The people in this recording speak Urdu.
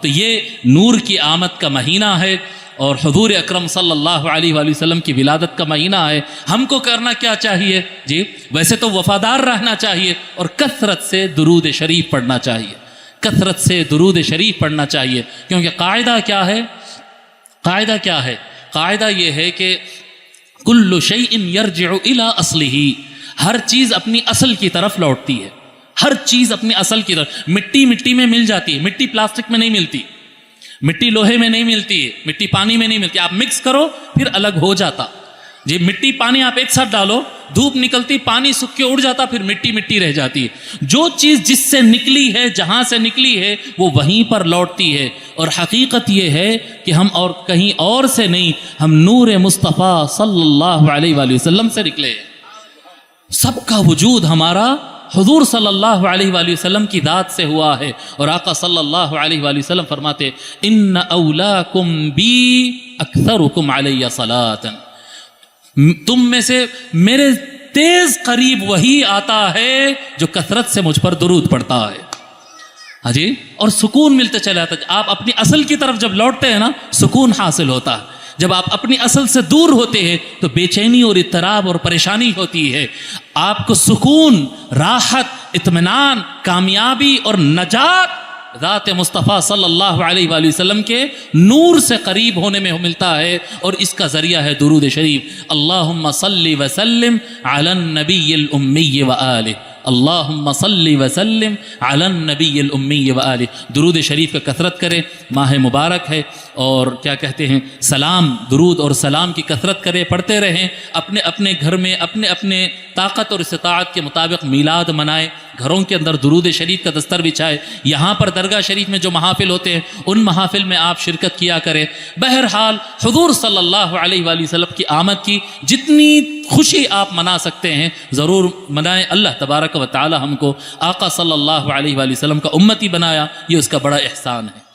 تو یہ نور کی آمد کا مہینہ ہے اور حضور اکرم صلی اللہ علیہ وآلہ وسلم کی ولادت کا مہینہ ہے. ہم کو کرنا کیا چاہیے؟ جی ویسے تو وفادار رہنا چاہیے اور کثرت سے درود شریف پڑھنا چاہیے، کثرت سے درود شریف پڑھنا چاہیے. کیونکہ قاعدہ کیا ہے؟ قاعدہ یہ ہے کہ کل شیء یرجع الی اصلہ، ہر چیز اپنی اصل کی طرف لوٹتی ہے. ہر چیز اپنی اصل کی طرف. مٹی میں مل جاتی ہے، مٹی پلاسٹک میں نہیں ملتی، مٹی لوہے میں نہیں ملتی ہے، مٹی پانی میں نہیں ملتی. آپ مکس کرو پھر الگ ہو جاتا. جی مٹی پانی آپ ایک ساتھ ڈالو، دھوپ نکلتی، پانی سوکھ کے اڑ جاتا، پھر مٹی رہ جاتی ہے. جو چیز جس سے نکلی ہے، جہاں سے نکلی ہے، وہ وہیں پر لوٹتی ہے. اور حقیقت یہ ہے کہ ہم اور کہیں اور سے نہیں، ہم نور مصطفیٰ صلی اللہ علیہ وآلہ وسلم سے نکلے. سب کا وجود ہمارا حضور صلی اللہ علیہ وآلہ وسلم کی ذات سے ہوا ہے. اور آقا صلی اللہ علیہ وآلہ وسلم فرماتے ان اولاکم بی اکثرکم علی صلاۃ، تم میں سے میرے تیز قریب وہی آتا ہے جو کثرت سے مجھ پر درود پڑھتا ہے. ہاں جی، اور سکون ملتے چلا جاتا ہے. آپ اپنی اصل کی طرف جب لوٹتے ہیں نا، سکون حاصل ہوتا ہے. جب آپ اپنی اصل سے دور ہوتے ہیں تو بے چینی اور اضطراب اور پریشانی ہوتی ہے. آپ کو سکون، راحت، اطمینان، کامیابی اور نجات ذات مصطفیٰ صلی اللہ علیہ وآلہ وسلم کے نور سے قریب ہونے میں ملتا ہے. اور اس کا ذریعہ ہے درود شریف. اللہم صلی وسلم علی النبی الامی وآلہ، اللہم صلی وسلم علی النبی الامی وآلہ. درود شریف کا کثرت کریں، ماہ مبارک ہے. اور کیا کہتے ہیں، سلام، درود اور سلام کی کثرت کریں، پڑھتے رہیں. اپنے اپنے گھر میں اپنے اپنے طاقت اور استطاعت کے مطابق میلاد منائیں، گھروں کے اندر درود شریف کا دستر بچھائے. یہاں پر درگاہ شریف میں جو محافل ہوتے ہیں ان محافل میں آپ شرکت کیا کریں. بہرحال حضور صلی اللہ علیہ وآلہ وسلم کی آمد کی جتنی خوشی آپ منا سکتے ہیں ضرور منائیں. اللہ تبارک و تعالی ہم کو آقا صلی اللہ علیہ وآلہ وسلم کا امتی بنایا، یہ اس کا بڑا احسان ہے.